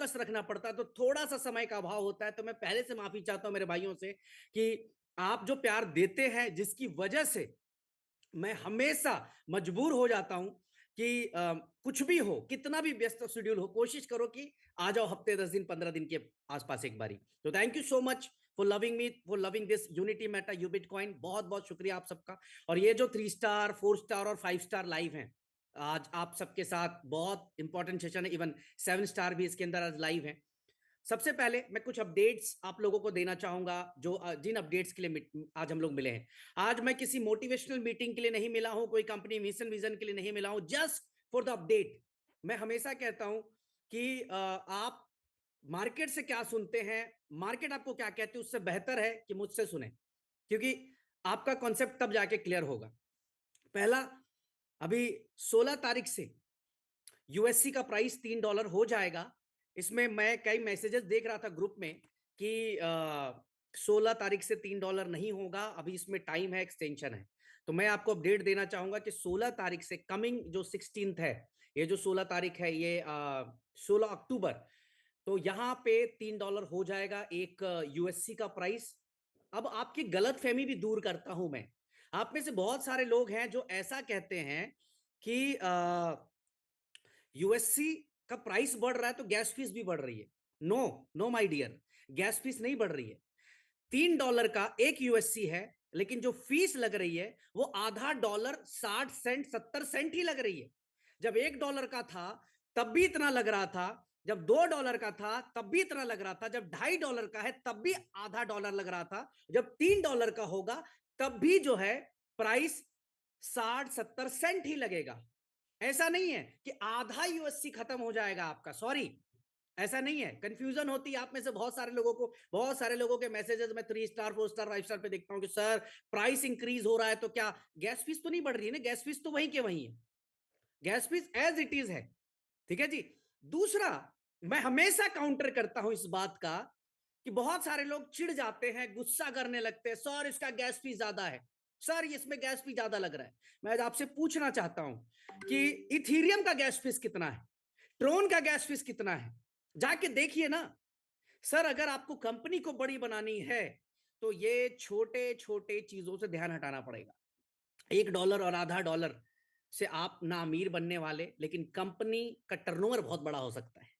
Focus रखना पड़ता है, तो थोड़ा सा समय का अभाव होता है। तो मैं पहले से माफी चाहता हूं मेरे भाइयों से कि आप जो प्यार देते हैं, जिसकी वजह से मैं हमेशा मजबूर हो जाता हूं कि कुछ भी हो, कितना भी व्यस्त शेड्यूल हो, कोशिश करो कि आ जाओ हफ्ते 10 दिन 15 दिन के आसपास एक बारी। तो thank you so much for loving me, for loving this unity Meta you bitcoin. बहुत बहुत शुक्रिया आप सबका। और ये जो 3 स्टार 4 स्टार और 5 स्टार लाइव हैं, आज आप सबके साथ बहुत इंपॉर्टेंट सेशन है। इवन 7 स्टार भी इसके अंदर आज लाइव है। सबसे पहले मैं कुछ अपडेट्स आप लोगों को देना चाहूंगा, जो जिन अपडेट्स के लिए आज हम लोग मिले हैं। आज मैं किसी मोटिवेशनल मीटिंग के लिए नहीं मिला हूं, कोई कंपनी मिशन विजन के लिए नहीं मिला हूं, जस्ट फॉर द अपडेट। मैं हमेशा कहता हूं कि आप मार्केट से क्या सुनते हैं, मार्केट आपको क्या कहती है, उससे बेहतर है कि मुझसे सुने, क्योंकि आपका कॉन्सेप्ट तब जाके क्लियर होगा। पहला, अभी 16 तारीख से यूएससी का प्राइस $3 हो जाएगा। इसमें मैं कई मैसेजेस देख रहा था ग्रुप में कि 16 तारीख से $3 नहीं होगा, अभी इसमें टाइम है, एक्सटेंशन है। तो मैं आपको अपडेट देना चाहूंगा कि 16 तारीख से कमिंग जो 16th है, ये जो 16 तारीख है, ये 16 अक्टूबर, तो यहाँ पे $3 हो जाएगा एक यूएससी का प्राइस। अब आपकी गलत फहमी भी दूर करता हूं मैं। आप में से बहुत सारे लोग हैं जो ऐसा कहते हैं कि यूएससी का प्राइस बढ़ रहा है तो गैस फीस भी बढ़ रही है। No, no my dear, gas fees नहीं बढ़ रही है। $3 का एक यूएससी है, लेकिन जो फीस लग रही है वो आधा डॉलर 60 सेंट 70 सेंट ही लग रही है। जब $1 का था तब भी इतना लग रहा था, जब $2 का था तब भी इतना लग रहा था, जब $2.5 का है तब भी आधा डॉलर लग रहा था, जब $3 का होगा तब भी जो है प्राइस 60 70 सेंट ही लगेगा। ऐसा नहीं है कि आधा यूएससी खत्म हो जाएगा आपका, सॉरी, ऐसा नहीं है। कंफ्यूजन होती है आप में से बहुत सारे लोगों को, बहुत सारे लोगों के मैसेजेस मैं 3 स्टार 4 स्टार 5 स्टार पे देखता हूं कि सर प्राइस इंक्रीज हो रहा है तो क्या गैस फीस तो नहीं बढ़ रही है ना? गैस फीस तो वहीं के वहीं है, gas fees as it is है। ठीक है जी। दूसरा, मैं हमेशा काउंटर करता हूं इस बात का कि बहुत सारे लोग चिढ़ जाते हैं, गुस्सा करने लगते हैं, सर इसका गैस फीस ज्यादा है, सर इसमें गैस फीस ज्यादा लग रहा है। मैं आज आपसे पूछना चाहता हूं कि इथीरियम का गैस फीस कितना है, ट्रोन का गैस फीस कितना है, जाके देखिए ना। सर अगर आपको कंपनी को बड़ी बनानी है तो ये छोटे छोटे चीजों से ध्यान हटाना पड़ेगा। $1 और आधा डॉलर से आप ना अमीर बनने वाले, लेकिन कंपनी का टर्नओवर बहुत बड़ा हो सकता है।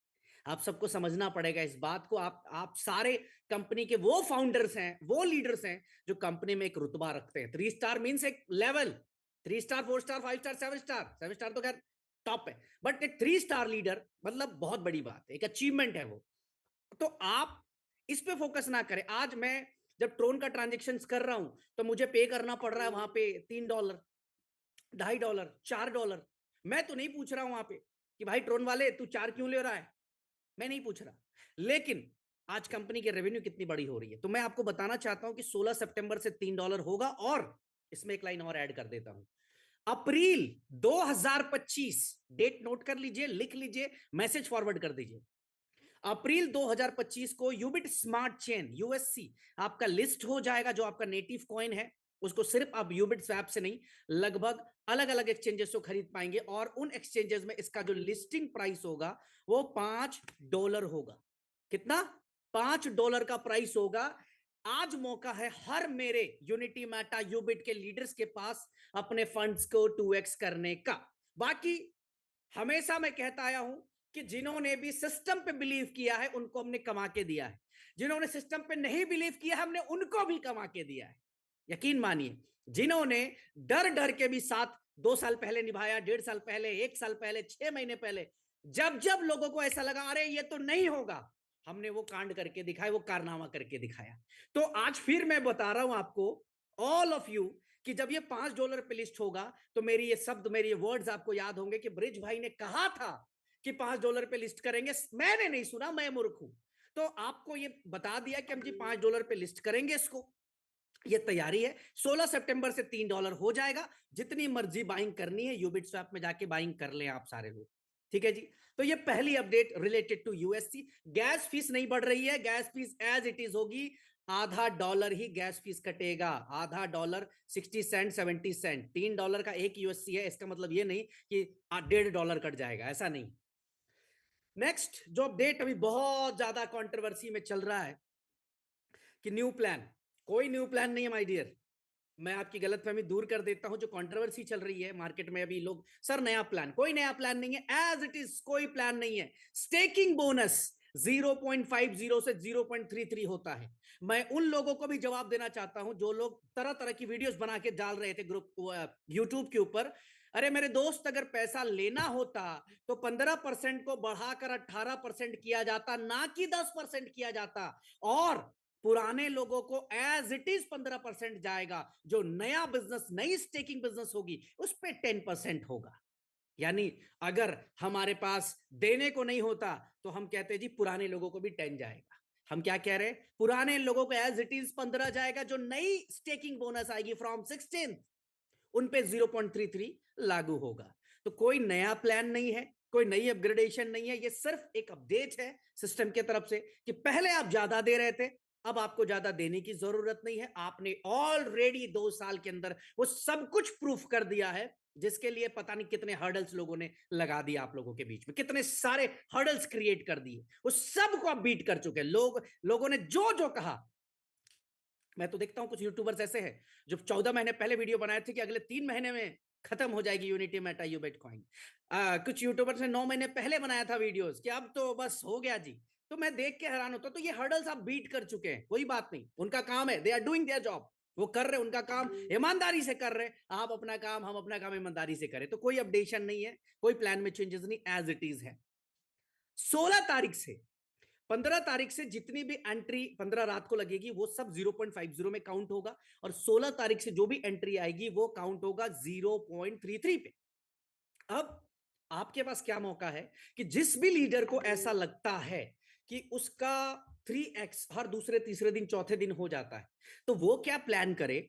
आप सबको समझना पड़ेगा इस बात को। आप सारे कंपनी के वो फाउंडर्स हैं, वो लीडर्स हैं जो कंपनी में एक रुतबा रखते हैं। 3 स्टार मीन्स एक level, 3 star 4 star 5 star 7 star, 7 star तो खैर टॉप है, बट एक 3 स्टार लीडर मतलब बहुत बड़ी बात है, एक अचीवमेंट है वो। तो आप इस पे फोकस ना करें। आज मैं जब ट्रोन का ट्रांजेक्शन कर रहा हूं तो मुझे पे करना पड़ रहा है वहां पे $3, $2.5, $4। मैं तो नहीं पूछ रहा हूं वहां पे कि भाई ट्रोन वाले तू 4 क्यों ले रहा है, मैं नहीं पूछ रहा। लेकिन आज कंपनी की रेवेन्यू कितनी बड़ी हो रही है, तो मैं आपको बताना चाहता हूं कि 16 सितंबर से $3 होगा। और इसमें एक लाइन और ऐड कर देता हूं, अप्रैल 2025, डेट नोट कर लीजिए, लिख लीजिए, मैसेज फॉरवर्ड कर दीजिए। अप्रैल 2025 को यूबिट स्मार्ट चेन यूएससी आपका लिस्ट हो जाएगा, जो आपका नेटिव कॉइन है। उसको सिर्फ आप यूबिट स्वैप से नहीं, लगभग अलग अलग एक्सचेंजेस से खरीद पाएंगे, और उन एक्सचेंजेस में इसका जो लिस्टिंग प्राइस होगा वो $5 होगा। कितना? $5 का प्राइस होगा। आज मौका है हर मेरे यूनिटी मैटा यूबिट के लीडर्स के पास अपने फंड्स को 2x करने का। बाकी हमेशा मैं कहता आया हूं कि जिन्होंने भी सिस्टम पे बिलीव किया है उनको हमने कमा के दिया है, जिन्होंने सिस्टम पे नहीं बिलीव किया हमने उनको भी कमा के दिया है। यकीन मानिए, जिन्होंने डर डर के भी साथ 2 साल पहले निभाया, 1.5 साल पहले, 1 साल पहले, 6 महीने पहले, जब जब लोगों को ऐसा लगा अरे ये तो नहीं होगा, हमने वो कांड करके दिखाया, वो कारनामा करके दिखाया। तो आज फिर मैं बता रहा हूं आपको, ऑल ऑफ यू, कि जब ये $5 पे लिस्ट होगा तो मेरी ये शब्द, मेरी ये वर्ड्स आपको याद होंगे कि ब्रिज भाई ने कहा था कि $5 पे लिस्ट करेंगे। मैंने नहीं सुना, मैं मूर्ख हूं। तो आपको ये बता दिया कि हम जी $5 पे लिस्ट करेंगे इसको, ये तैयारी है। 16 सितंबर से $3 हो जाएगा। जितनी मर्जी बाइंग करनी है यूबिट स्वैप में जाके बाइंग कर लें आप सारे लोग। ठीक है जी। तो ये पहली update related to USC. Gas fees नहीं बढ़ रही है, gas fees as it is होगी। आधा डॉलर ही गैस फीस कटेगा, आधा डॉलर, 60 सेंट 70 सेंट। $3 का एक यूएससी है, इसका मतलब ये नहीं कि $1.5 कट जाएगा, ऐसा नहीं। नेक्स्ट जो अपडेट अभी बहुत ज्यादा कंट्रोवर्सी में चल रहा है कि न्यू प्लान, कोई न्यू प्लान नहीं है माय डियर। मैं आपकी गलतफहमी दूर कर देता हूं। जो कंट्रोवर्सी चल रही है मार्केट में अभी, लोग सर नया प्लान, कोई नया प्लान नहीं है, एज इट इज कोई प्लान नहीं है। स्टेकिंग बोनस 0.50 से 0.33 होता है। मैं उन लोगों को भी जवाब देना चाहता हूं जो लोग तरह तरह की वीडियोस बना के डाल रहे थे ग्रुप यूट्यूब के ऊपर। अरे मेरे दोस्त, अगर पैसा लेना होता तो 15% को बढ़ाकर 18% किया जाता, ना कि 10% किया जाता। और पुराने लोगों को एज इट इज 15% जाएगा, जो नया बिजनेस, नई स्टेकिंग बिजनेस होगी उस पर 10% होगा। यानी अगर हमारे पास देने को नहीं होता तो हम कहते जी पुराने लोगों को भी 10 जाएगा। हम क्या कह रहे हैं, पुराने लोगों को एज इट इज 15 जाएगा, जो नई स्टेकिंग बोनस आएगी फ्रॉम 16 उन पे 0.33 लागू होगा। तो कोई नया प्लान नहीं है, कोई नई अपग्रेडेशन नहीं है, ये सिर्फ एक अपडेट है सिस्टम की तरफ से कि पहले आप ज्यादा दे रहे थे, अब आपको ज्यादा देने की जरूरत नहीं है। आपने ऑलरेडी 2 साल के अंदर वो सब कुछ प्रूफ कर दिया है, जिसके लिए पता नहीं कितने हर्डल्स लोगों ने लगा दिया आप लोगों के बीच में, कितने सारे हर्डल्स क्रिएट कर दिए, उस सब को आप बीट कर चुके हैं। लोगों ने जो जो कहा, मैं तो देखता हूं कुछ यूट्यूबर्स ऐसे हैं जो 14 महीने पहले वीडियो बनाए थे कि अगले 3 महीने में खत्म हो जाएगी यूनिटी मेटा यू बिटकॉइन। कुछ यूट्यूबर्स ने 9 महीने पहले बनाया था वीडियोस कि अब तो बस हो गया जी। तो मैं देख के हैरान होता, तो ये हर्डल्स आप बीट कर चुके हैं, कोई बात नहीं, उनका काम है, they are doing their job, वो कर रहे, उनका काम ईमानदारी से कर रहे। आप अपना काम, हम अपना काम ईमानदारी से करें, तो कोई अपडेशन नहीं है, कोई प्लान में चेंजेस नहीं, एज इट इज है। 16 तारीख से, 15 तारीख से जितनी भी एंट्री 15 रात को लगेगी वो सब 0.50 में काउंट होगा, और 16 तारीख से जो भी एंट्री आएगी वो काउंट होगा 0.33 पे। अब आपके पास क्या मौका है कि जिस भी लीडर को ऐसा लगता है कि उसका 3x हर दूसरे तीसरे दिन चौथे दिन हो जाता है, तो वो क्या प्लान करे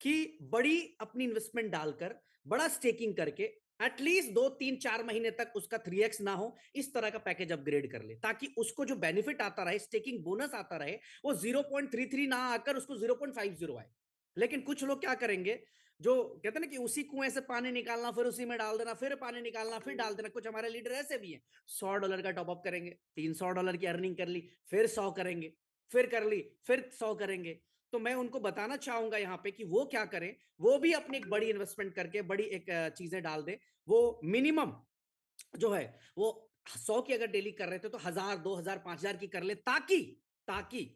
कि बड़ी अपनी इन्वेस्टमेंट डालकर, बड़ा स्टेकिंग करके एटलीस्ट 2 3 4 महीने तक उसका 3x ना हो, इस तरह का पैकेज अपग्रेड कर ले, ताकि उसको जो बेनिफिट आता रहे, स्टेकिंग बोनस आता रहे, वो 0.33 ना आकर उसको 0.50 आए। लेकिन कुछ लोग क्या करेंगे, जो कहते हैं ना कि उसी कुएं से पानी निकालना, फिर उसी में डाल देना, फिर पानी निकालना, फिर डाल देना। कुछ हमारे लीडर ऐसे भी हैं, $100 का टॉपअप करेंगे, $300 की अर्निंग कर ली, फिर 100 करेंगे, फिर कर ली, फिर 100 करेंगे। तो मैं उनको बताना चाहूंगा यहाँ पे कि वो क्या करें, वो भी अपनी एक बड़ी इन्वेस्टमेंट करके बड़ी एक चीजें डाल दे। वो मिनिमम जो है वो 100 की अगर डेली कर रहे थे तो 1000 2000 5000 की कर ले, ताकि ताकि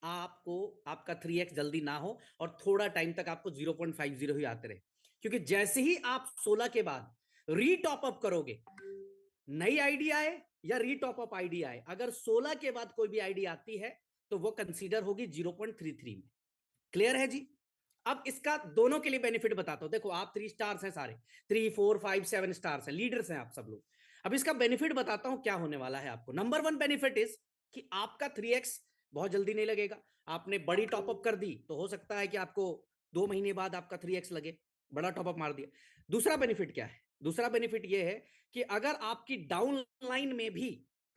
आपको आपका 3x जल्दी ना हो और थोड़ा टाइम तक आपको 0.50 ही आते रहे। क्योंकि जैसे ही आप 16 के बाद रीटॉप अप करोगे, नई आईडी आए या रीटॉप अप आईडी आए, अगर 16 के बाद कोई भी आईडी आती है तो वो कंसीडर होगी 0.33 में। क्लियर है जी? अब इसका दोनों के लिए बेनिफिट बताता हूं। देखो आप 3 स्टार्स हैं सारे, 3 4 5 7 स्टार्स हैं, लीडर्स हैं आप सब लोग। अब इसका बेनिफिट बताता हूं क्या होने वाला है आपको। नंबर 1 बेनिफिट इज कि आपका 3x बहुत जल्दी नहीं लगेगा। आपने बड़ी टॉपअप कर दी तो हो सकता है कि आपको 2 महीने बाद आपका 3x लगे, बड़ा टॉपअप मार दिया। दूसरा बेनिफिट क्या है? दूसरा बेनिफिट यह है कि अगर आपकी डाउन लाइन में भी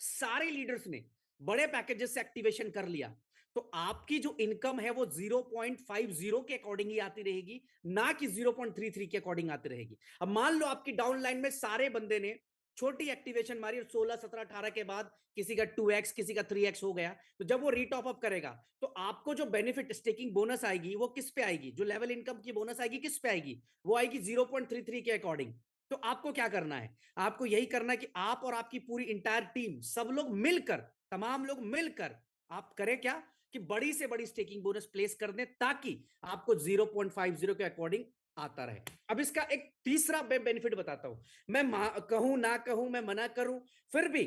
सारे लीडर्स ने बड़े पैकेजेस से एक्टिवेशन कर लिया, तो आपकी जो इनकम है वो 0.50 के अकॉर्डिंग ही आती रहेगी, ना कि 0.33 के अकॉर्डिंग आती रहेगी। अब मान लो आपकी डाउन लाइन में सारे बंदे ने छोटी एक्टिवेशन मारी और 16 17 18 के बाद किसी का 2x किसी का 3x हो गया, तो जब वो रीटॉप अप करेगा तो आपको जो बेनिफिट स्टेकिंग बोनस आएगी वो किस पे आएगी, जो लेवल इनकम की बोनस आएगी किस पे आएगी, वो आएगी 0.33 के अकॉर्डिंग। तो आपको क्या करना है, आपको यही करना है कि आप और आपकी पूरी इंटायर टीम, सब लोग मिलकर, तमाम लोग मिलकर आप करें क्या कि बड़ी से बड़ी स्टेकिंग बोनस प्लेस कर दें, ताकि आपको 0.50 के अकॉर्डिंग आता रहे। अब इसका एक तीसरा बेनिफिट बताता हूं। मैं कहूं ना कहूं, मैं मना करूं, फिर भी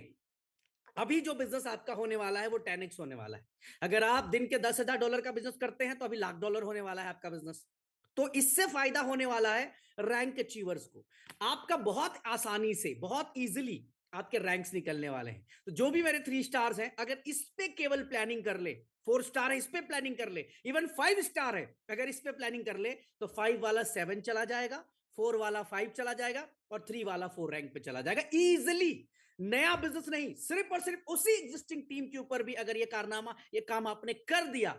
अभी जो बिजनेस आपका होने वाला है वो 10x होने वाला है। अगर आप दिन के $10,000 का बिजनेस करते हैं तो अभी $1,00,000 होने वाला है आपका बिजनेस। तो इससे फायदा होने वाला है रैंक अचीवर्स को। आपका बहुत आसानी से, बहुत इजीली आपके रैंक्स निकलने वाले हैं। तो जो भी मेरे 3 स्टार्स हैं, अगर इस पे केवल प्लानिंग कर ले, 4 स्टार है इस पे प्लानिंग कर ले, इवन 5 स्टार है अगर इस पे प्लानिंग कर ले, तो 5 वाला 7 चला जाएगा, 4 वाला 5 चला जाएगा, और 3 वाला 4 रैंक पे चला जाएगा इजिली। नया बिजनेस नहीं, सिर्फ और सिर्फ उसी एग्जिस्टिंग टीम के ऊपर भी अगर ये कारनामा, ये काम आपने कर दिया,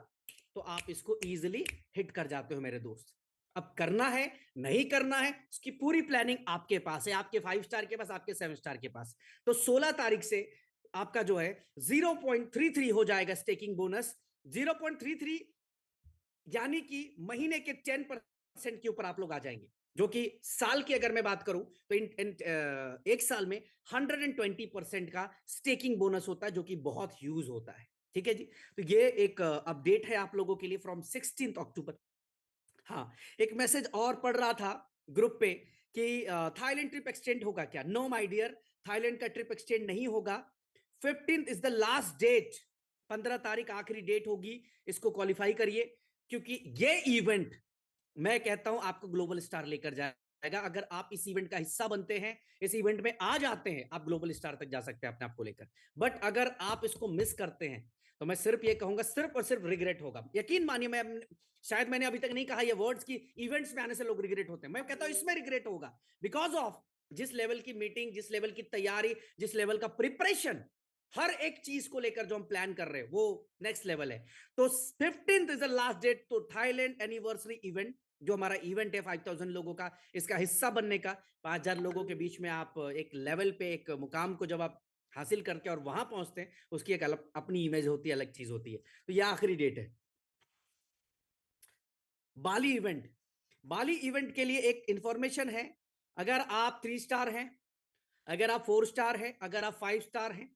तो आप इसको इजिली हिट कर जाते हो मेरे दोस्त। अब करना है नहीं करना है, इसकी पूरी प्लानिंग आपके पास है, आपके 5 स्टार के पास, आपके 7 स्टार के पास। तो 16 तारीख से आपका जो है 0.33 हो जाएगा स्टेकिंग बोनस। 0.33 यानी कि महीने के 10% के ऊपर आप लोग आ जाएंगे, जो कि साल की अगर मैं बात करूं तो एक साल में 120% का स्टेकिंग बोनस होता है, जो कि बहुत ह्यूज होता है। ठीक है जी। तो ये एक अपडेट है आप लोगों के लिए फ्रॉम 16 अक्टूबर। हाँ, एक मैसेज और पढ़ रहा था ग्रुप पे कि थाईलैंड ट्रिप एक्सटेंड होगा क्या? नो माय डियर, थाईलैंड का ट्रिप एक्सटेंड नहीं होगा। 15th is the last date, 15 तारीख आखिरी डेट होगी, इसको क्वालिफाई करिए, क्योंकि ये इवेंट मैं कहता हूं आपको ग्लोबल स्टार लेकर जाएगा। अगर आप इस इवेंट का हिस्सा बनते हैं, इस इवेंट में आ जाते हैं, आप ग्लोबल स्टार तक जा सकते हैं अपने आप को लेकर। बट अगर आप इसको मिस करते हैं तो मैं सिर्फ ये कहूंगा, सिर्फ और सिर्फ रिग्रेट होगा। यकीन मानिए, मैं शायद मैंने अभी तक नहीं कहा ये वर्ड्स की इवेंट्स में आने से लोग रिग्रेट होते हैं, मैं कहता हूं इसमें रिग्रेट होगा, बिकॉज ऑफ जिस लेवल की मीटिंग, जिस लेवल की तैयारी, जिस लेवल का प्रिपरेशन, हर एक चीज को लेकर जो हम प्लान कर रहे हैं वो नेक्स्ट लेवल है। तो 15th is the last date. तो थाईलैंड एनिवर्सरी इवेंट, जो हमारा इवेंट है 5000 लोगों का, इसका हिस्सा बनने का, 5000 लोगों के बीच में आप एक लेवल पे, एक मुकाम को जब आप हासिल करके और वहां पहुंचते हैं, उसकी एक अलग अपनी इमेज होती है, अलग चीज होती है। तो यह आखिरी डेट है। बाली इवेंट, बाली इवेंट के लिए एक इंफॉर्मेशन है। अगर आप 3 स्टार हैं, अगर आप 4 स्टार हैं, अगर आप 5 स्टार हैं,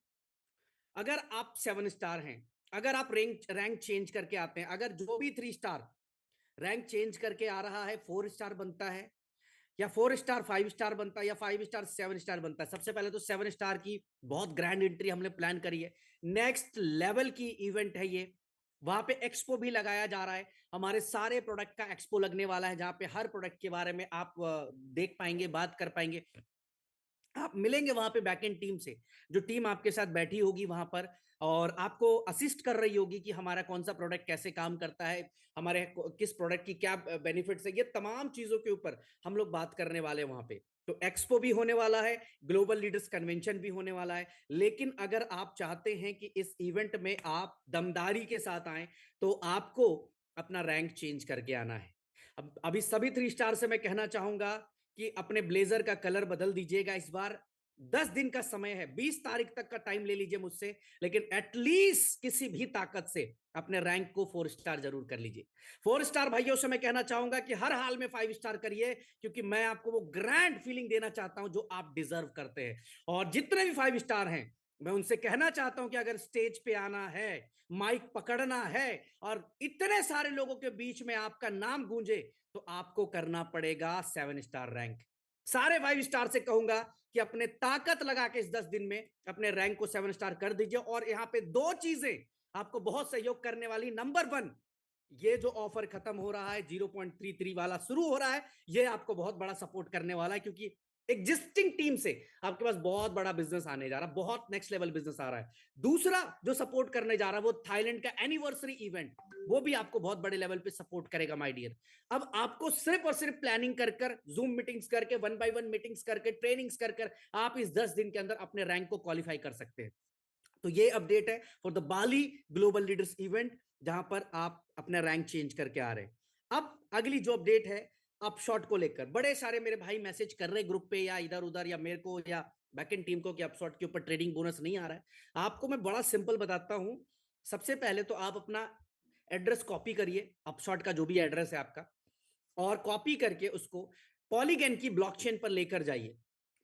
अगर आप 7 स्टार हैं, अगर आप रैंक चेंज करके आते हैं, अगर जो भी 3 स्टार रैंक चेंज करके आ रहा है, 4 स्टार बनता है, या 4 स्टार 5 स्टार बनता है, या 5 स्टार 7 स्टार बनता है। सबसे पहले तो 7 स्टार की बहुत ग्रैंड एंट्री हमने प्लान करी है, नेक्स्ट लेवल की इवेंट है ये। वहां पे एक्सपो भी लगाया जा रहा है, हमारे सारे प्रोडक्ट का एक्सपो लगने वाला है, जहां पे हर प्रोडक्ट के बारे में आप देख पाएंगे, बात कर पाएंगे, आप मिलेंगे वहां पे बैकएंड टीम से, जो टीम आपके साथ बैठी होगी वहां पर और आपको असिस्ट कर रही होगी कि हमारा कौन सा प्रोडक्ट कैसे काम करता है, हमारे किस प्रोडक्ट की क्या बेनिफिट्स है, ये तमाम चीजों के ऊपर हम लोग बात करने वाले हैं वहां पे। तो एक्सपो भी होने वाला है, ग्लोबल लीडर्स कन्वेंशन भी होने वाला है। लेकिन अगर आप चाहते हैं कि इस इवेंट में आप दमदारी के साथ आए, तो आपको अपना रैंक चेंज करके आना है। अब अभी सभी 3 स्टार से मैं कहना चाहूंगा कि अपने ब्लेजर का कलर बदल दीजिएगा इस बार। 10 दिन का समय है, 20 तारीख तक का टाइम ले लीजिए मुझसे, लेकिन एटलीस्ट किसी भी ताकत से अपने रैंक को 4 स्टार जरूर कर लीजिए। 4 स्टार भाइयों से मैं कहना चाहूंगा कि हर हाल में 5 स्टार करिए, क्योंकि मैं आपको वो ग्रैंड फीलिंग देना चाहता हूं जो आप डिजर्व करते हैं। और जितने भी 5 स्टार हैं, मैं उनसे कहना चाहता हूं कि अगर स्टेज पे आना है, माइक पकड़ना है और इतने सारे लोगों के बीच में आपका नाम गूंजे, तो आपको करना पड़ेगा 7 स्टार रैंक। सारे 5 स्टार से कहूंगा कि अपने ताकत लगा के इस 10 दिन में अपने रैंक को 7 स्टार कर दीजिए। और यहां पे 2 चीजें आपको बहुत सहयोग करने वाली। नंबर 1, ये जो ऑफर खत्म हो रहा है, 0.33 वाला शुरू हो रहा है, ये आपको बहुत बड़ा सपोर्ट करने वाला है, क्योंकि एग्जिस्टिंग टीम से आपके पास बहुत बड़ा बिजनेस आने जा रहा है, बहुत नेक्स्ट लेवल बिजनेस आ रहा है। दूसरा जो सपोर्ट करने जा रहा है वो थाईलैंड का एनिवर्सरी इवेंट, वो भी आपको बहुत बड़े लेवल पे सपोर्ट करेगा माय डियर। अब आपको सिर्फ और सिर्फ प्लानिंग कर कर, जूम मीटिंग्स करके, 1 by 1 मीटिंग्स करके, ट्रेनिंग्स कर कर आप इस 10 दिन के अंदर अपने रैंक को क्वालिफाई कर सकते हैं। तो ये अपडेट है for the Bali global leaders event, जहां पर आप अपना रैंक चेंज करके आ रहे हैं। अब अगली जो अपडेट है, अपशॉट को लेकर बड़े सारे मेरे भाई मैसेज कर रहे ग्रुप पे या इधर उधर, या मेरे को या बैकएंड टीम को, कि अपशॉट के ऊपर ट्रेडिंग बोनस नहीं आ रहा है। आपको मैं बड़ा सिंपल बताता हूं। सबसे पहले तो आप अपना एड्रेस कॉपी करिए, अपशॉट का जो भी एड्रेस है आपका, और कॉपी करके उसको पॉलीगन की ब्लॉकचेन पर लेकर जाइए।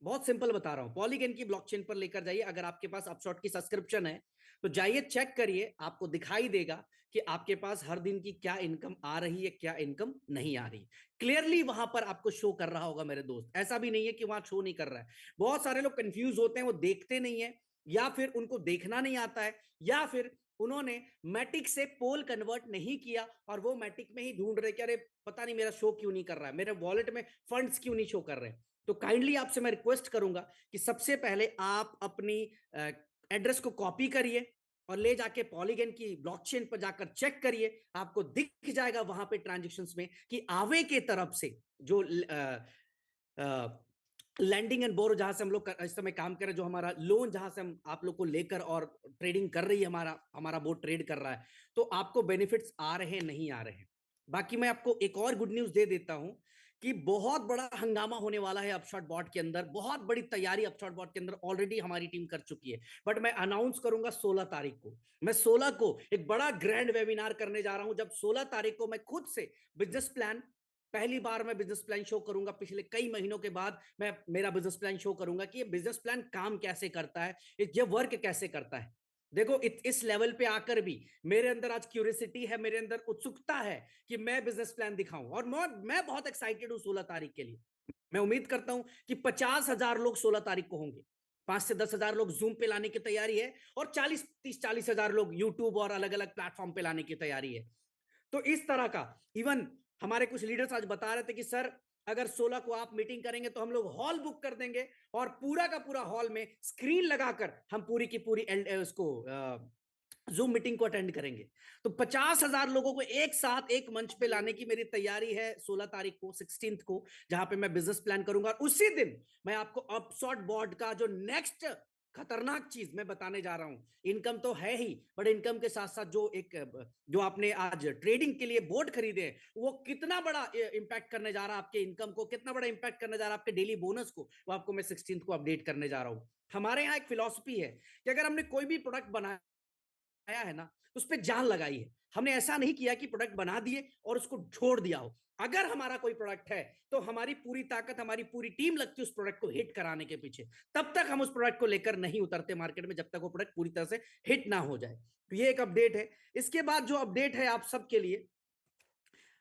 बहुत सिंपल बता रहा हूं, पॉलीगन की ब्लॉकचेन पर लेकर जाइए। अगर आपके पास अपशॉट की सब्सक्रिप्शन है तो जाइए, चेक करिए, आपको दिखाई देगा कि आपके पास हर दिन की क्या इनकम आ रही है, क्या इनकम नहीं आ रही। क्लियरली वहां पर आपको शो कर रहा होगा मेरे दोस्त, ऐसा भी नहीं है कि वहां शो नहीं कर रहा है। बहुत सारे लोग कंफ्यूज होते हैं, वो देखते नहीं है, या फिर उनको देखना नहीं आता है, या फिर उन्होंने मैटिक से पोल कन्वर्ट नहीं किया और वो मैटिक में ही ढूंढ रहे कि अरे पता नहीं मेरा शो क्यों नहीं कर रहा है, मेरे वॉलेट में फंड्स क्यों नहीं शो कर रहे हैं। तो काइंडली आपसे मैं रिक्वेस्ट करूंगा कि सबसे पहले आप अपनी एड्रेस को कॉपी करिए और ले जाके पॉलीगन की ब्लॉकचेन पर जाकर चेक करिए। आपको दिख जाएगा वहां पे ट्रांजेक्शन्स में कि आवे के तरफ से जो लैंडिंग एंड बोरो, जहां से हम लोग इस समय काम कर रहे हैं, जो हमारा लोन जहां से हम आप लोग को लेकर और ट्रेडिंग कर रही है, हमारा हमारा बोर्ड ट्रेड कर रहा है, तो आपको बेनिफिट्स आ रहे हैं नहीं आ रहे हैं। बाकी मैं आपको एक और गुड न्यूज दे देता हूं कि बहुत बड़ा हंगामा होने वाला है अपशॉट बॉट के अंदर, बहुत बड़ी तैयारी अपशॉट बॉट के अंदर ऑलरेडी हमारी टीम कर चुकी है। बट मैं अनाउंस करूंगा 16 तारीख को। मैं 16 को एक बड़ा ग्रैंड वेबिनार करने जा रहा हूं, जब 16 तारीख को मैं खुद से बिजनेस प्लान, पहली बार मैं बिजनेस प्लान शो करूंगा पिछले कई महीनों के बाद। मैं मेरा बिजनेस प्लान शो करूंगा कि ये बिजनेस प्लान काम कैसे करता है, ये वर्क कैसे करता है। देखो इस लेवल पे आकर भी मेरे अंदर आज क्यूरियोसिटी है, मेरे अंदर उत्सुकता है कि मैं बिजनेस प्लान दिखाऊं, और मैं बहुत एक्साइटेड हूं 16 तारीख के लिए। मैं उम्मीद करता हूं कि 50,000 लोग 16 तारीख को होंगे। 5 से 10,000 लोग जूम पे लाने की तैयारी है, और 40 30 40 हजार लोग यूट्यूब और अलग अलग प्लेटफॉर्म पे लाने की तैयारी है। तो इस तरह का, इवन हमारे कुछ लीडर्स आज बता रहे थे कि सर अगर 16 को आप मीटिंग करेंगे तो हम लोग हॉल बुक कर देंगे, और पूरा का पूरा हॉल में स्क्रीन लगाकर हम पूरी की पूरी उसको जूम मीटिंग को अटेंड करेंगे। तो 50,000 लोगों को एक साथ एक मंच पे लाने की मेरी तैयारी है 16 तारीख को, 16th को, जहां पे मैं बिजनेस प्लान करूंगा। उसी दिन मैं आपको अपशॉट बोर्ड का जो नेक्स्ट खतरनाक चीज मैं बताने जा रहा हूं। इनकम तो है ही, बट इनकम के साथ साथ जो आपने आज ट्रेडिंग के लिए बोर्ड खरीदे हैं, वो कितना बड़ा इंपैक्ट करने जा रहा है आपके इनकम को, कितना बड़ा इंपैक्ट करने जा रहा है आपके डेली बोनस को, वो आपको मैं 16th को अपडेट करने जा रहा हूं। हमारे यहाँ एक फिलॉसफी है कि अगर हमने कोई भी प्रोडक्ट बनाया आया है ना, उस पर जान लगाई है। हमने ऐसा नहीं किया कि प्रोडक्ट बना दिए और उसको छोड़ दिया हो। अगर हमारा कोई प्रोडक्ट है तो हमारी पूरी ताकत, हमारी पूरी टीम लगती है उस प्रोडक्ट को हिट कराने के पीछे। तब तक हम उस प्रोडक्ट को लेकर नहीं उतरते मार्केट में, जब तक वो प्रोडक्ट पूरी तरह से हिट ना हो जाए। तो ये एक अपडेट है। इसके बाद जो अपडेट है आप सबके लिए,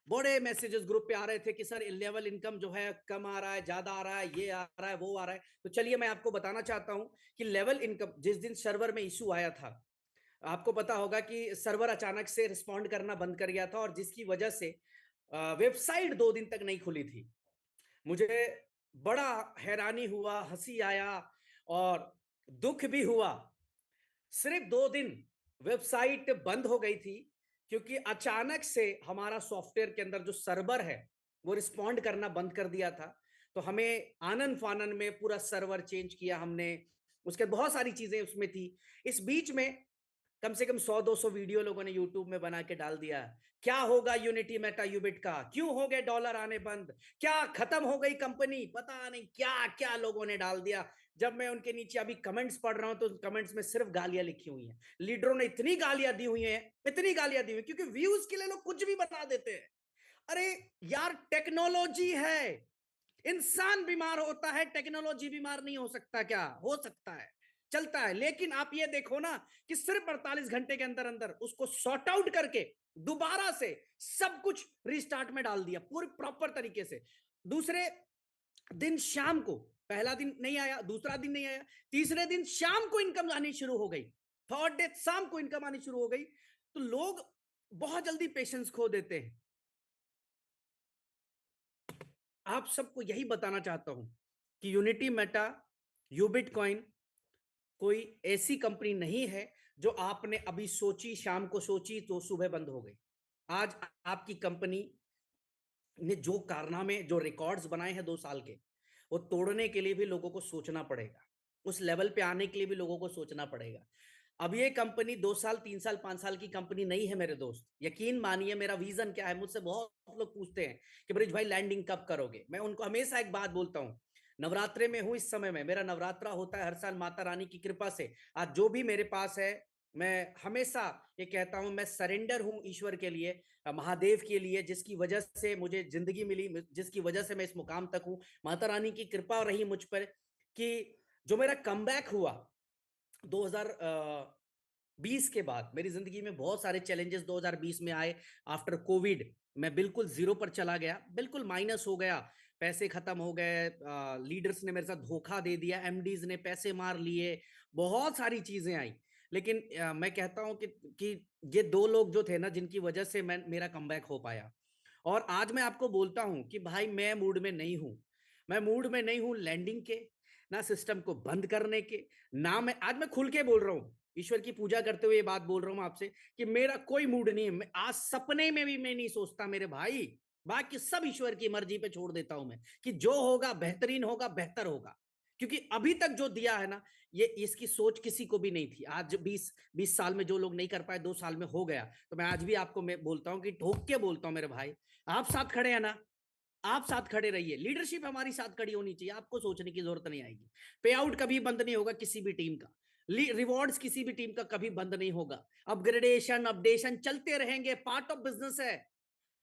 बड़े मैसेजेस ग्रुप पे आ रहे थे कि सर लेवल इनकम जो है कम आ रहा है, ज्यादा आ रहा है, ये आ रहा है, वो आ रहा है। तो चलिए मैं आपको बताना चाहता हूं कि लेवल इनकम, जिस दिन सर्वर में इशू आया था, आपको पता होगा कि सर्वर अचानक से रिस्पॉन्ड करना बंद कर गया था, और जिसकी वजह से वेबसाइट 2 दिन तक नहीं खुली थी। मुझे बड़ा हैरानी हुआ, हंसी आया और दुख भी हुआ। सिर्फ 2 दिन वेबसाइट बंद हो गई थी, क्योंकि अचानक से हमारा सॉफ्टवेयर के अंदर जो सर्वर है वो रिस्पॉन्ड करना बंद कर दिया था। तो हमें आनन फानन में पूरा सर्वर चेंज किया हमने, उसके बहुत सारी चीजें उसमें थी। इस बीच में कम से कम 100-200 वीडियो लोगों ने यूट्यूब में बना के डाल दिया। क्या होगा यूनिटी मेटा यूबिट का, क्यों हो गए डॉलर आने बंद, क्या खत्म हो गई कंपनी, पता नहीं क्या क्या लोगों ने डाल दिया। जब मैं उनके नीचे अभी कमेंट्स पढ़ रहा हूं तो कमेंट्स में सिर्फ गालियां लिखी हुई हैं। लीडरों ने इतनी गालियां दी हुई हैं, इतनी गालियां दी हुई, क्योंकि व्यूज के लिए लोग कुछ भी बना देते हैं। अरे यार, टेक्नोलॉजी है, इंसान बीमार होता है, टेक्नोलॉजी बीमार नहीं हो सकता क्या? हो सकता है, चलता है। लेकिन आप ये देखो ना कि सिर्फ 48 घंटे के अंदर अंदर उसको सॉर्ट आउट करके दोबारा से सब कुछ रिस्टार्ट में डाल दिया पूरे प्रॉपर तरीके से। दूसरे दिन शाम को, पहला दिन नहीं आया, दूसरा दिन नहीं आया, तीसरे दिन शाम को इनकम आनी शुरू हो गई, थर्ड डे शाम को इनकम आनी शुरू हो गई। तो लोग बहुत जल्दी पेशेंस खो देते हैं। आप सबको यही बताना चाहता हूं कि यूनिटी मेटा, यूबिट कॉइन कोई ऐसी कंपनी नहीं है जो आपने अभी सोची, शाम को सोची तो सुबह बंद हो गई। आज आपकी कंपनी ने जो कारनामे, जो रिकॉर्ड्स बनाए हैं 2 साल के, वो तोड़ने के लिए भी लोगों को सोचना पड़ेगा, उस लेवल पे आने के लिए भी लोगों को सोचना पड़ेगा। अब ये कंपनी 2 साल, 3 साल, 5 साल की कंपनी नहीं है मेरे दोस्त। यकीन मानिए, मेरा विजन क्या है, मुझसे बहुत लोग पूछते हैं कि ब्रिज भाई लैंडिंग कब करोगे। मैं उनको हमेशा एक बात बोलता हूँ, नवरात्रे में हूं इस समय में, मेरा नवरात्रा होता है हर साल माता रानी की कृपा से। आज जो भी मेरे पास है, मैं हमेशा ये कहता हूं, मैं सरेंडर हूं ईश्वर के लिए, महादेव के लिए, जिसकी वजह से मुझे जिंदगी मिली, जिसकी वजह से मैं इस मुकाम तक हूं। माता रानी की कृपा रही मुझ पर कि जो मेरा कमबैक हुआ 2020 के बाद, मेरी जिंदगी में बहुत सारे चैलेंजेस 2020 में आए। आफ्टर कोविड मैं बिल्कुल जीरो पर चला गया, बिल्कुल माइनस हो गया, पैसे खत्म हो गए, लीडर्स ने मेरे साथ धोखा दे दिया, एमडीज ने पैसे मार लिए, बहुत सारी चीजें आई। लेकिन मैं कहता हूं कि ये 2 लोग जो थे ना, जिनकी वजह से मेरा कमबैक हो पाया। और आज मैं आपको बोलता हूं कि भाई मैं मूड में नहीं हूं, मैं मूड में नहीं हूं लैंडिंग के, ना सिस्टम को बंद करने के, ना मैं आज मैं खुल के बोल रहा हूं, ईश्वर की पूजा करते हुए ये बात बोल रहा हूं आपसे कि मेरा कोई मूड नहीं है। मैं आज सपने में भी मैं नहीं सोचता मेरे भाई, बाकी सब ईश्वर की मर्जी पे छोड़ देता हूं मैं, कि जो होगा बेहतरीन होगा, बेहतर होगा। क्योंकि अभी तक जो दिया है ना, ये इसकी सोच किसी को भी नहीं थी। आज 20 साल में जो लोग नहीं कर पाए, 2 साल में हो गया। तो मैं आज भी आपको मैं बोलता हूं कि ठोक के बोलता हूं मेरे भाई, आप साथ खड़े हैं ना, आप साथ खड़े रहिए, लीडरशिप हमारी साथ खड़ी होनी चाहिए, आपको सोचने की जरूरत नहीं आएगी। पे आउट कभी बंद नहीं होगा किसी भी टीम का, रिवॉर्ड्स किसी भी टीम का कभी बंद नहीं होगा, अपग्रेडेशन अपडेशन चलते रहेंगे, पार्ट ऑफ बिजनेस है।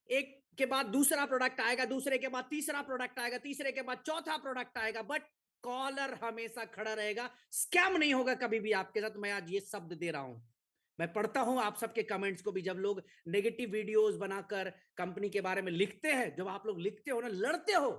एक के बाद दूसरा प्रोडक्ट आएगा, दूसरे के बाद तीसरा प्रोडक्ट आएगा, तीसरे के बाद चौथा प्रोडक्ट आएगा, बट कॉलर हमेशा खड़ा रहेगा, स्कैम नहीं होगा कभी भी आपके साथ। मैं आज ये शब्द दे रहा हूं। मैं पढ़ता हूं आप सबके कमेंट्स को भी, जब लोग नेगेटिव वीडियोस बनाकर कंपनी के बारे में लिखते हैं, जब आप लोग लिखते हो ना, लड़ते हो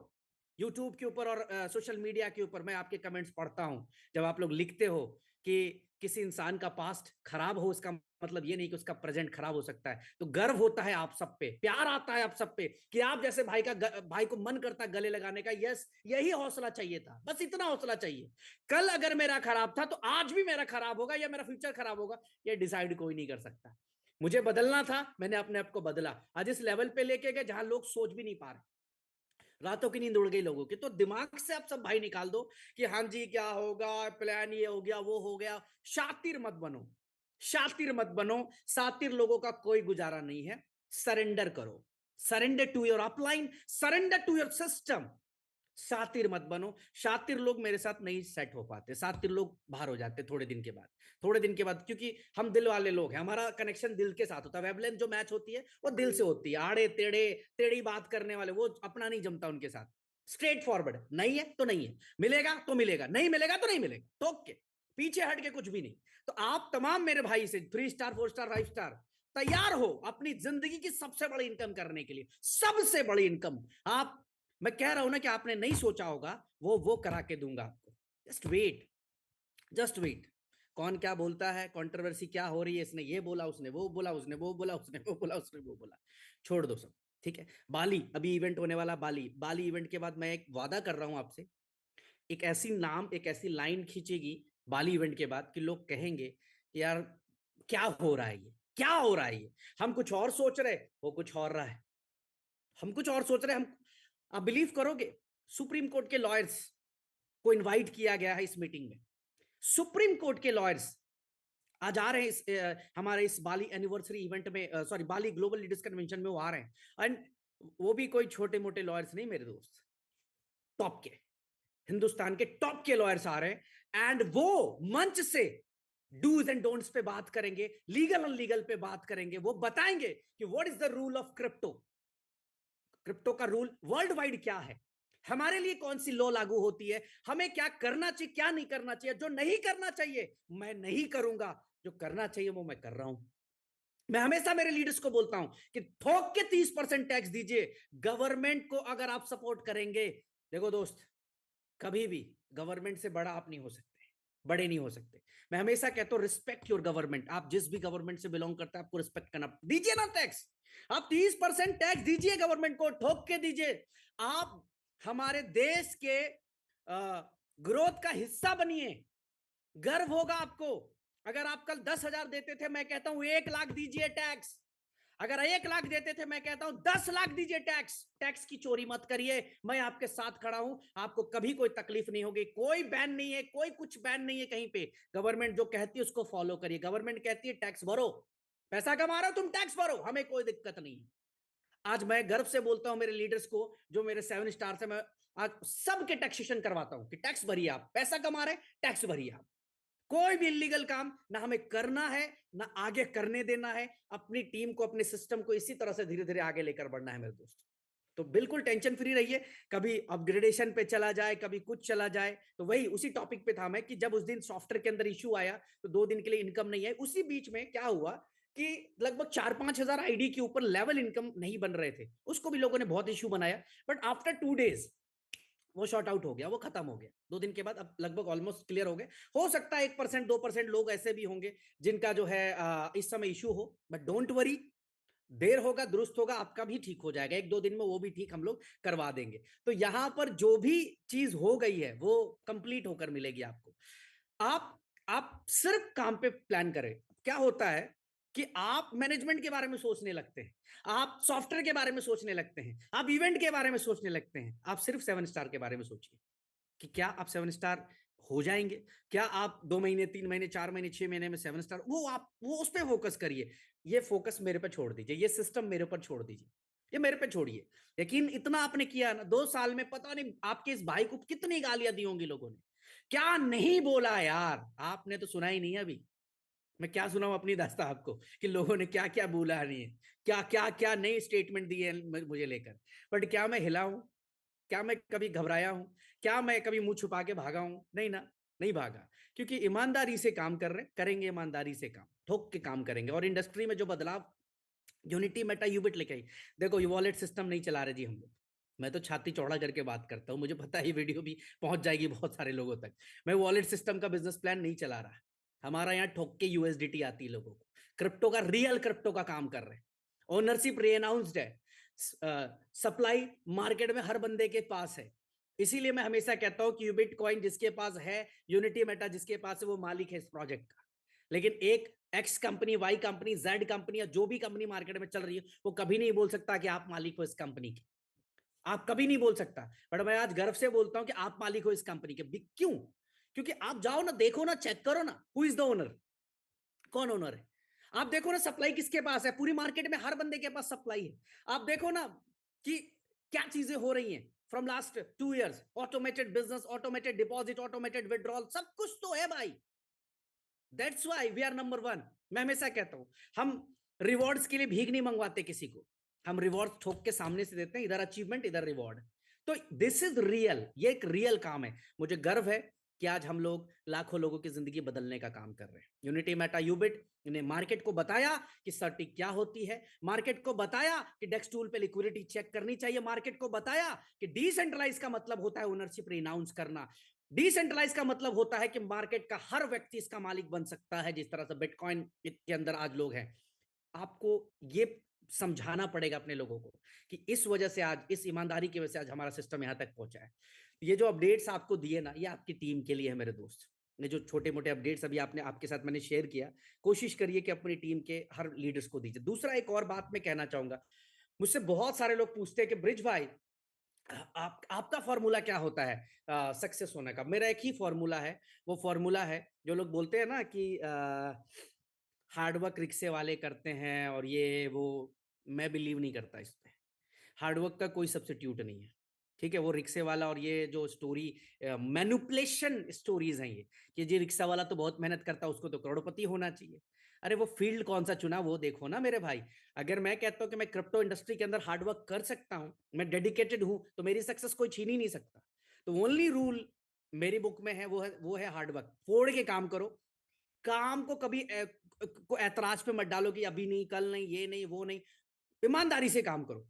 यूट्यूब के ऊपर और सोशल मीडिया के ऊपर, मैं आपके कमेंट्स पढ़ता हूं। जब आप लोग लिखते हो कि किसी इंसान का पास्ट खराब हो, उसका मतलब ये नहीं कि उसका प्रेजेंट खराब हो सकता है, तो गर्व होता है आप सब पे, प्यार आता है आप सब पे कि आप जैसे भाई को मन करता है गले लगाने का। यस, यही हौसला चाहिए था, बस इतना हौसला चाहिए। कल अगर मेरा खराब था तो आज भी मेरा खराब होगा या मेरा फ्यूचर खराब होगा, ये डिसाइड कोई नहीं कर सकता। मुझे बदलना था, मैंने अपने आप को बदला, आज इस लेवल पे लेके गए जहां लोग सोच भी नहीं पा रहे, रातों की नींद उड़ गई लोगों की। तो दिमाग से आप सब भाई निकाल दो कि हाँ जी क्या होगा, प्लान ये हो गया वो हो गया। शातिर मत बनो, शातिर मत बनो, सातिर लोगों का कोई गुजारा नहीं है। सरेंडर करो, surrender to your upline, surrender to your system. शातिर मत बनो, शातिर लोग मेरे साथ नहीं सेट हो पाते, शातिर लोग बाहर हो जाते थोड़े दिन के बाद, थोड़े दिन के बाद, क्योंकि हम दिल वाले लोग हैं, हमारा कनेक्शन दिल के साथ होता है। वेवलेंथ जो मैच होती है वो दिल से होती है। आड़े टेढ़े टेढ़ी बात करने वाले वो अपना नहीं जमता उनके साथ। स्ट्रेट फॉरवर्ड, नहीं है तो नहीं है, मिलेगा तो मिलेगा, नहीं मिलेगा तो नहीं मिलेगा, टोक के पीछे हट के कुछ भी नहीं। तो आप तमाम मेरे भाई से 3 स्टार 4 स्टार 5 स्टार तैयार हो अपनी जिंदगी की सबसे बड़ी इनकम करने के लिए, सबसे बड़ी इनकम। आप, मैं कह रहा हूं ना कि आपने नहीं सोचा होगा, वो करा के दूंगा आपको। Just wait, just wait. कौन क्या बोलता है, कंट्रोवर्सी क्या हो रही है, इसने ये बोला, उसने वो बोला, उसने वो बोला, उसने वो बोला, उसने वो बोला, छोड़ दो सब। ठीक है, बाली अभी इवेंट होने वाला, बाली, बाली इवेंट के बाद मैं एक वादा कर रहा हूं आपसे, एक ऐसी नाम, एक ऐसी लाइन खींचेगी बाली इवेंट के बाद कि लोग कहेंगे कि यार क्या हो रहा है, ये क्या हो रहा है, ये हम कुछ और सोच रहे, वो कुछ और रहा है, हम कुछ और सोच रहे हैं। हम, आप बिलीव करोगे, सुप्रीम कोर्ट के लॉयर्स को इनवाइट किया गया है इस मीटिंग में। सुप्रीम कोर्ट के लॉयर्स आज आ रहे हैं हमारे इस बाली एनिवर्सरी इवेंट में, सॉरी बाली ग्लोबल लीडर्स कन्वेंशन में वो आ रहे हैं। एंड वो भी कोई छोटे मोटे लॉयर्स नहीं मेरे दोस्त, टॉप के, हिंदुस्तान के टॉप के लॉयर्स आ रहे हैं। एंड वो मंच से डूज एंड डोंट्स पे बात करेंगे, लीगल अनलीगल पे बात करेंगे, वो बताएंगे कि what is the rule of crypto, crypto का रूल वर्ल्ड वाइड क्या है, हमारे लिए कौन सी लॉ लागू होती है, हमें क्या करना चाहिए क्या नहीं करना चाहिए, जो नहीं करना चाहिए मैं नहीं करूंगा, जो करना चाहिए वो मैं कर रहा हूं। मैं हमेशा मेरे लीडर्स को बोलता हूं कि थोक के 30% टैक्स दीजिए, गवर्नमेंट को अगर आप सपोर्ट करेंगे। देखो दोस्त, कभी भी गवर्नमेंट से बड़ा आप नहीं हो सकते, बड़े नहीं हो सकते। मैं हमेशा कहता हूं रिस्पेक्ट योर गवर्नमेंट, आप जिस भी गवर्नमेंट से बिलोंग करते हैं आपको रिस्पेक्ट करना, दीजिए ना टैक्स। आप 30% टैक्स दीजिए गवर्नमेंट को, ठोक के दीजिए। आप हमारे देश के ग्रोथ का हिस्सा बनिए, गर्व होगा आपको। अगर आप कल 10,000 देते थे, मैं कहता हूं 1 लाख दीजिए टैक्स। अगर 1 लाख देते थे, मैं कहता हूं 10 लाख दीजिए टैक्स। टैक्स की चोरी मत करिए, मैं आपके साथ खड़ा हूं, आपको कभी कोई तकलीफ नहीं होगी। कोई बैन नहीं है, कोई कुछ बैन नहीं है कहीं पे। गवर्नमेंट जो कहती है उसको फॉलो करिए, गवर्नमेंट कहती है टैक्स भरो, पैसा कमा रहे हो तुम टैक्स भरो, हमें कोई दिक्कत नहीं है। आज मैं गर्व से बोलता हूं मेरे लीडर्स को, जो मेरे 7 स्टार से, मैं आज सबके टैक्सेशन करवाता हूं कि टैक्स भरिए, आप पैसा कमा रहे टैक्स भरिए। आप कोई भी इलीगल काम ना हमें करना है ना आगे करने देना है, अपनी टीम को अपने सिस्टम को इसी तरह से धीरे धीरे आगे लेकर बढ़ना है मेरे दोस्त। तो बिल्कुल टेंशन फ्री रहिए, कभी अपग्रेडेशन पे चला जाए, कभी कुछ चला जाए, तो वही उसी टॉपिक पे था मैं कि जब उस दिन सॉफ्टवेयर के अंदर इशू आया तो 2 दिन के लिए इनकम नहीं आई। उसी बीच में क्या हुआ कि लगभग 4-5 हजार आईडी के ऊपर लेवल इनकम नहीं बन रहे थे, उसको भी लोगों ने बहुत इशू बनाया। बट आफ्टर 2 डेज वो शॉर्ट आउट हो गया, वो खत्म हो गया 2 दिन के बाद, अब लगभग ऑलमोस्ट क्लियर हो गए। हो सकता है 1% 2% लोग ऐसे भी होंगे जिनका जो है इस समय इशू हो, बट डोंट वरी, देर होगा दुरुस्त होगा, आपका भी ठीक हो जाएगा 1-2 दिन में, वो भी ठीक हम लोग करवा देंगे। तो यहां पर जो भी चीज हो गई है वो कंप्लीट होकर मिलेगी आपको। आप आप सिर्फ काम पे प्लान करें। क्या होता है कि आप मैनेजमेंट के बारे में सोचने लगते हैं, आप सॉफ्टवेयर के बारे में सोचने लगते हैं, आप इवेंट के बारे में सोचने लगते हैं, आप सिर्फ 7 स्टार के बारे में सोचिए कि क्या आप 7 स्टार हो जाएंगे, क्या आप 2 महीने 3 महीने 4 महीने 6 महीने में 7 स्टार, वो आप वो उस पर फोकस करिए। ये फोकस मेरे पर छोड़ दीजिए, ये सिस्टम मेरे पर छोड़ दीजिए। ये मेरे पे छोड़िए, लेकिन इतना आपने किया ना 2 साल में, पता नहीं आपके इस भाई को कितनी गालियां दी होंगी लोगों ने, क्या नहीं बोला यार, आपने तो सुना ही नहीं है अभी। मैं क्या सुनाऊं अपनी दास्ता आपको कि लोगों ने क्या क्या बोला नहीं है, क्या क्या क्या नई स्टेटमेंट दी है मुझे लेकर। बट क्या मैं हिला हूं? क्या मैं कभी घबराया हूं? क्या मैं कभी मुंह छुपा के भागा हूं? नहीं ना, नहीं भागा। क्योंकि ईमानदारी से काम कर रहे हैं, करेंगे ईमानदारी से काम, ठोक के काम करेंगे। और इंडस्ट्री में जो बदलाव यूनिटी मेटा यूबिट लेके आई, देखो ये वॉलेट सिस्टम नहीं चला रहे जी हम लोग। मैं तो छाती चौड़ा करके बात करता हूँ, मुझे पता है ये वीडियो भी पहुंच जाएगी बहुत सारे लोगों तक। मैं वॉलेट सिस्टम का बिजनेस प्लान नहीं चला रहा। हमारा यहाँ ठोक के यूएसडीटी आती है लोगों को, क्रिप्टो का, रियल क्रिप्टो का काम कर रहे हैं। ओनरशिप रीअनाउंस्ड है, सप्लाई मार्केट में हर बंदे के पास है। इसीलिए मैं हमेशा कहता हूं कि यूबिट कॉइन जिसके पास है, यूनिटी मेटा जिसके पास है, वो मालिक है इस प्रोजेक्ट का। लेकिन एक X company, Y company, Z company, या जो भी कंपनी मार्केट में चल रही है, वो कभी नहीं बोल सकता कि आप मालिक हो इस कंपनी के। आप कभी नहीं बोल सकता। बट मैं आज गर्व से बोलता हूं कि आप मालिक हो इस कंपनी के। क्यों? क्योंकि आप जाओ ना, देखो ना, चेक करो ना, हु इज द ओनर, कौन ओनर है। आप देखो ना सप्लाई किसके पास है, पूरी मार्केट में हर बंदे के पास सप्लाई है। आप देखो ना कि क्या चीजें हो रही हैं from last 2 years, automated business, automated deposit, automated withdrawal, सब कुछ तो है भाई। That's why we are number one. मैं हमेशा कहता हूं, हम रिवॉर्ड्स के लिए भीख नहीं मंगवाते किसी को, हम रिवॉर्ड ठोक के सामने से देते हैं, इधर अचीवमेंट इधर रिवॉर्ड। तो दिस इज रियल, ये एक रियल काम है। मुझे गर्व है कि आज हम लोग लाखों लोगों की जिंदगी बदलने का काम कर रहे हैं। यूनिटी मेटा यूबिट ने मार्केट को बताया कि सर्टी क्या होती है, मार्केट को बताया कि डेक्स टूल पे लिक्विडिटी चेक करनी चाहिए, मार्केट को बताया कि डिसेंट्रलाइज का मतलब होता है ओनरशिप रिनाउंस करना, डिसेंट्रलाइज का मतलब होता है कि मार्केट का हर व्यक्ति इसका मालिक बन सकता है, जिस तरह से बिटकॉइन के अंदर आज लोग हैं। आपको ये समझाना पड़ेगा अपने लोगों को कि इस वजह से आज, इस ईमानदारी की वजह से आज हमारा सिस्टम यहां तक पहुंचा है। ये जो अपडेट्स आपको दिए ना, ये आपकी टीम के लिए है मेरे दोस्त। ये जो छोटे मोटे अपडेट्स अभी आपने, आपके साथ मैंने शेयर किया, कोशिश करिए कि अपनी टीम के हर लीडर्स को दीजिए। दूसरा एक और बात मैं कहना चाहूंगा, मुझसे बहुत सारे लोग पूछते हैं कि ब्रिज भाई, आपका फॉर्मूला क्या होता है सक्सेस होने का? मेरा एक ही फॉर्मूला है। वो फॉर्मूला है, जो लोग बोलते हैं ना कि हार्डवर्क रिक्शे वाले करते हैं और ये वो, मैं बिलीव नहीं करता इस पे। हार्डवर्क का कोई सब्स्टिट्यूट नहीं है, ठीक है? वो रिक्शे वाला और ये जो स्टोरी, मैनुपुलेशन स्टोरीज हैं ये, कि जी रिक्शा वाला तो बहुत मेहनत करता है, उसको तो करोड़पति होना चाहिए। अरे वो फील्ड कौन सा चुना वो देखो ना मेरे भाई। अगर मैं कहता हूं कि मैं क्रिप्टो इंडस्ट्री के अंदर हार्डवर्क कर सकता हूं, मैं डेडिकेटेड हूं, तो मेरी सक्सेस कोई छीन ही नहीं सकता। तो ओनली रूल मेरी बुक में है, वो है हार्डवर्क। फोड़ के काम करो, काम को कभी को ऐतराज पे मत डालो कि अभी नहीं, कल नहीं, ये नहीं, वो नहीं। ईमानदारी से काम करो,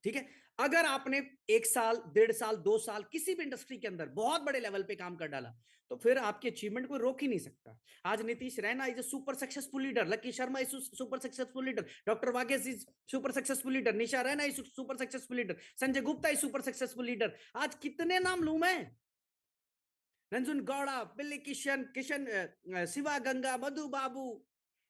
ठीक है? अगर आपने 1 साल, 1.5 साल, 2 साल किसी भी इंडस्ट्री के अंदर बहुत बड़े लेवल पे काम कर डाला, तो फिर आपकी अचीवमेंट को रोक ही नहीं सकता। आज Nitish Raina is a super successful leader, lucky Sharma is super successful leader, doctor Vagesh is super successful leader, Nisha Raina is super successful leader, Sanjay Gupta is super successful leader. आज कितने नाम लू मैं? रंजुन गौड़ा, बिल्ली किशन, शिवा गंगा, मधु बाबू,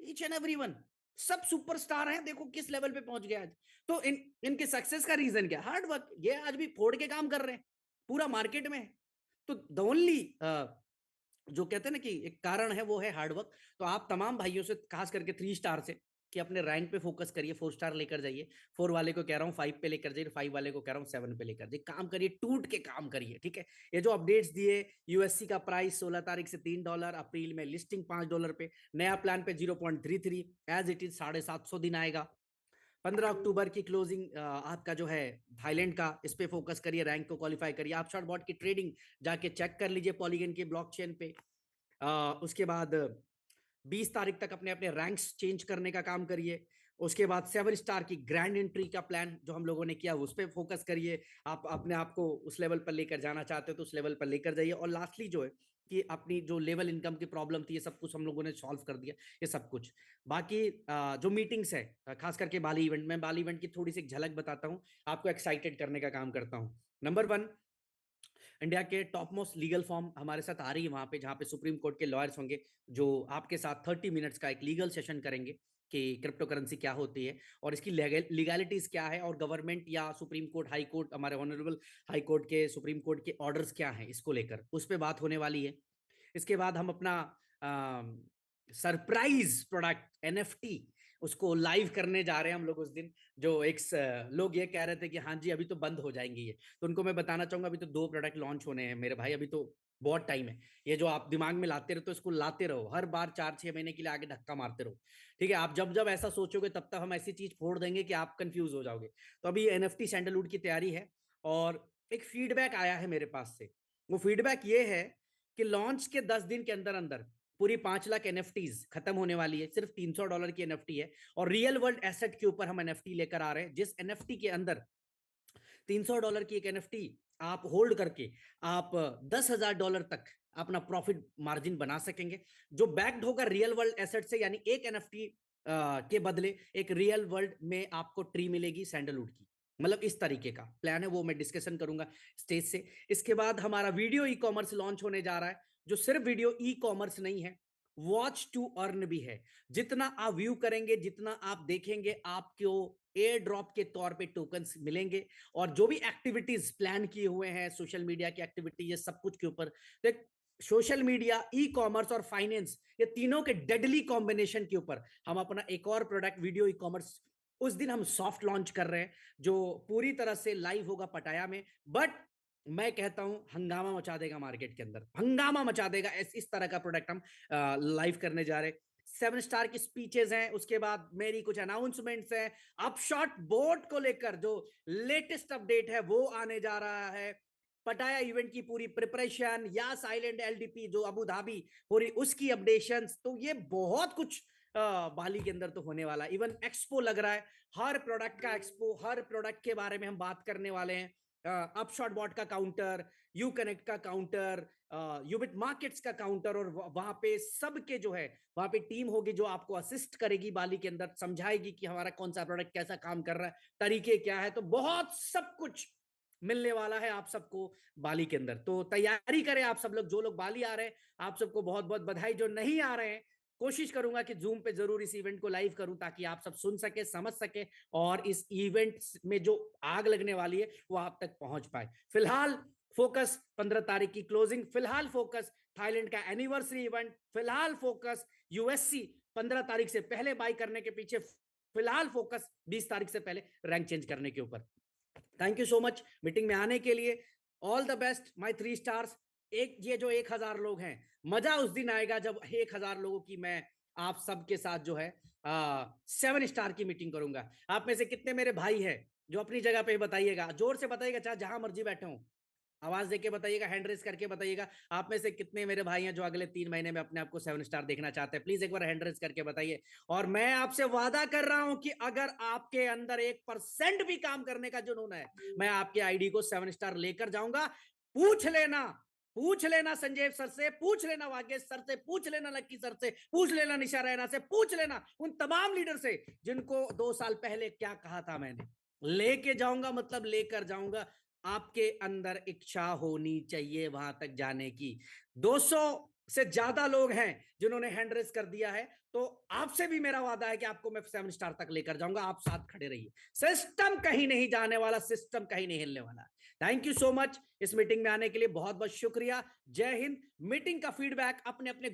ईच एंड एवरी वन, सब सुपरस्टार हैं। देखो किस लेवल पे पहुंच गया आज। तो इनके सक्सेस का रीजन क्या? Hard work. ये आज भी फोड़ के काम कर रहे हैं, पूरा मार्केट में। तो द ओनली जो कहते हैं ना कि एक कारण है, वो है हार्डवर्क। तो आप तमाम भाइयों से, खास करके 3 स्टार से, कि अपने रैंक पे फोकस करिए, 4 स्टार लेकर जाइए। 4 वाले को कह रहा हूँ 5 पे लेकर जाइए, 5 वाले को कह रहा हूँ 7 पे लेकर जाइए। काम करिए, टूट के काम करिए, ठीक है? ये जो अपडेट्स दिए, यूएससी का प्राइस 16 तारीख से $3, अप्रैल में लिस्टिंग $5 पे, नया प्लान पे 0.33, एज इट इज 750 दिन आएगा। 15 अक्टूबर की क्लोजिंग आपका जो है थाईलैंड का, इस पे फोकस करिए, रैंक को क्वालिफाई करिए। आप शॉर्ट बॉट की ट्रेडिंग जाके चेक कर लीजिए पॉलीगन के ब्लॉकचेन पे। उसके बाद 20 तारीख तक अपने अपने रैंक्स चेंज करने का काम करिए। उसके बाद 7 स्टार की ग्रैंड एंट्री का प्लान जो हम लोगों ने किया, उस पर फोकस करिए। आप अपने आप को उस लेवल पर लेकर जाना चाहते हो तो उस लेवल पर लेकर जाइए। और लास्टली जो है कि अपनी जो लेवल इनकम की प्रॉब्लम थी, ये सब कुछ हम लोगों ने सॉल्व कर दिया, ये सब कुछ। बाकी जो मीटिंग्स है, खास करके बाली इवेंट में, बाली इवेंट की थोड़ी सी झलक बताता हूँ, आपको एक्साइटेड करने का काम करता हूँ। नंबर 1, इंडिया के टॉप मोस्ट लीगल फॉर्म हमारे साथ आ रही है वहां पे, जहां पे सुप्रीम कोर्ट के लॉयर्स होंगे, जो आपके साथ 30 मिनट्स का एक लीगल सेशन करेंगे कि क्रिप्टो करेंसी क्या होती है और इसकी लीगैलिटीज क्या है, और गवर्नमेंट या सुप्रीम कोर्ट, हाई कोर्ट, हमारे ऑनरेबल हाई कोर्ट के, सुप्रीम कोर्ट के ऑर्डर्स क्या हैं इसको लेकर, उस पर बात होने वाली है। इसके बाद हम अपना सरप्राइज प्रोडक्ट एनएफटी, उसको लाइव करने जा रहे हैं हम लोग उस दिन। जो एक लोग ये कह रहे थे कि हाँ जी अभी तो बंद हो जाएंगे ये, तो उनको मैं बताना चाहूंगा अभी तो 2 प्रोडक्ट लॉन्च होने हैं मेरे भाई, अभी तो बहुत टाइम है। ये जो आप दिमाग में लाते रहते हो इसको लाते रहो, हर बार 4-6 महीने के लिए आगे धक्का मारते रहो। ठीक है, आप जब जब ऐसा सोचोगे तब तक हम ऐसी चीज फोड़ देंगे कि आप कंफ्यूज हो जाओगे। तो अभी एनएफटी सैंडलवुड की तैयारी है, और एक फीडबैक आया है मेरे पास से। वो फीडबैक ये है कि लॉन्च के 10 दिन के अंदर अंदर पूरी 5 लाख एनएफटीज खत्म होने वाली है। सिर्फ $300 की एनएफटी है, और रियल वर्ल्ड एसेट के ऊपर हम एनएफटी लेकर आ रहे हैं, जिस एनएफटी के अंदर $300 की एक एनएफटी आप होल्ड करके आप $10,000 तक अपना प्रॉफिट मार्जिन बना सकेंगे, जो बैक्ड होगा रियल वर्ल्ड एसेट से। यानी एक एनएफटी के बदले एक रियल वर्ल्ड में आपको ट्री मिलेगी सैंडलवुड की। मतलब इस तरीके का प्लान है, वो मैं डिस्कशन करूंगा स्टेज से। इसके बाद हमारा वीडियो ई कॉमर्स लॉन्च होने जा रहा है, जो सिर्फ वीडियो ई कॉमर्स नहीं है, वॉच टू अर्न भी है। जितना आप व्यू करेंगे, जितना आप देखेंगे, आपको एयर ड्रॉप के तौर पे टोकन्स मिलेंगे। और जो भी एक्टिविटीज प्लान किए हुए हैं, सोशल मीडिया की एक्टिविटी, ये सब कुछ के ऊपर, तो सोशल मीडिया, ई कॉमर्स और फाइनेंस, ये तीनों के डेडली कॉम्बिनेशन के ऊपर हम अपना एक और प्रोडक्ट वीडियो ई कॉमर्स उस दिन हम सॉफ्ट लॉन्च कर रहे हैं, जो पूरी तरह से लाइव होगा पटाया में। बट मैं कहता हूं हंगामा मचा देगा मार्केट के अंदर, हंगामा मचा देगा। इस तरह का प्रोडक्ट हम लाइव करने जा रहे हैं। 7 स्टार की स्पीचेस हैं, उसके बाद मेरी कुछ अनाउंसमेंट्स हैं। अपशॉट बोर्ड को लेकर जो लेटेस्ट अपडेट है वो आने जा रहा है। पटाया इवेंट की पूरी प्रिपरेशन, या साइलेंट एलडीपी जो अबू धाबी हो रही उसकी अपडेशंस, तो ये बहुत कुछ बाली के अंदर तो होने वाला। इवन एक्सपो लग रहा है, हर प्रोडक्ट का एक्सपो, हर प्रोडक्ट के बारे में हम बात करने वाले हैं। अपशॉट बॉट का काउंटर, यू कनेक्ट का काउंटर, यूबिट मार्केट्स का काउंटर, और वहां पे सबके जो है वहां पे टीम होगी जो आपको असिस्ट करेगी बाली के अंदर, समझाएगी कि हमारा कौन सा प्रोडक्ट कैसा काम कर रहा है, तरीके क्या है। तो बहुत सब कुछ मिलने वाला है आप सबको बाली के अंदर। तो तैयारी करें आप सब लोग, जो लोग बाली आ रहे हैं आप सबको बहुत बहुत बधाई। जो नहीं आ रहे हैं, कोशिश करूंगा कि जूम पे जरूर इस इवेंट को लाइव करूं, ताकि आप सब सुन सके, समझ सके, और इस इवेंट में जो आग लगने वाली है वो आप तक पहुंच पाए। फिलहाल फोकस 15 तारीख की क्लोजिंग, फिलहाल फोकस थाईलैंड का एनिवर्सरी इवेंट, फिलहाल फोकस यूएससी 15 तारीख से पहले बाई करने के पीछे, फिलहाल फोकस 20 तारीख से पहले रैंक चेंज करने के ऊपर। Thank you so much meeting में आने के लिए। All the best my 3 stars. एक ये जो 1000 लोग हैं, मजा उस दिन आएगा जब 1000 लोगों की मैं आप सबके साथ जो है 7 स्टार की मीटिंग करूंगा। आप में से कितने मेरे भाई हैं जो अपनी जगह पे बताइएगा, जोर से बताइएगा, चाहे जहां मर्जी बैठे हो, आवाज देके बताइएगा, हैंड रेस करके बताइएगा। आप में से कितने मेरे भाई हैं जो अगले 3 महीने में अपने आप को 7 स्टार देखना चाहते हैं, प्लीज एक बार हैंड रेस करके बताइए। और मैं आपसे वादा कर रहा हूं कि अगर आपके अंदर 1% भी काम करने का जुनून है, मैं आपके आईडी को 7 स्टार लेकर जाऊंगा। पूछ लेना, पूछ लेना संजय सर से, पूछ लेना वागेश सर से, पूछ लेना लक्की सर से, पूछ लेना निशा रैना से, पूछ लेना उन तमाम लीडर से जिनको 2 साल पहले क्या कहा था मैंने। लेके जाऊंगा, मतलब लेकर जाऊंगा। आपके अंदर इच्छा होनी चाहिए वहां तक जाने की। 200 से ज्यादा लोग हैं जिन्होंने हैंड रेस कर दिया है, तो आपसे भी मेरा वादा है कि आपको मैं 7 स्टार तक लेकर जाऊंगा। आप साथ खड़े रहिए, सिस्टम कहीं नहीं जाने वाला, सिस्टम कहीं नहीं हिलने वाला। थैंक यू सो मच इस मीटिंग में आने के लिए, बहुत बहुत शुक्रिया। जय हिंद। मीटिंग का फीडबैक अपने अपने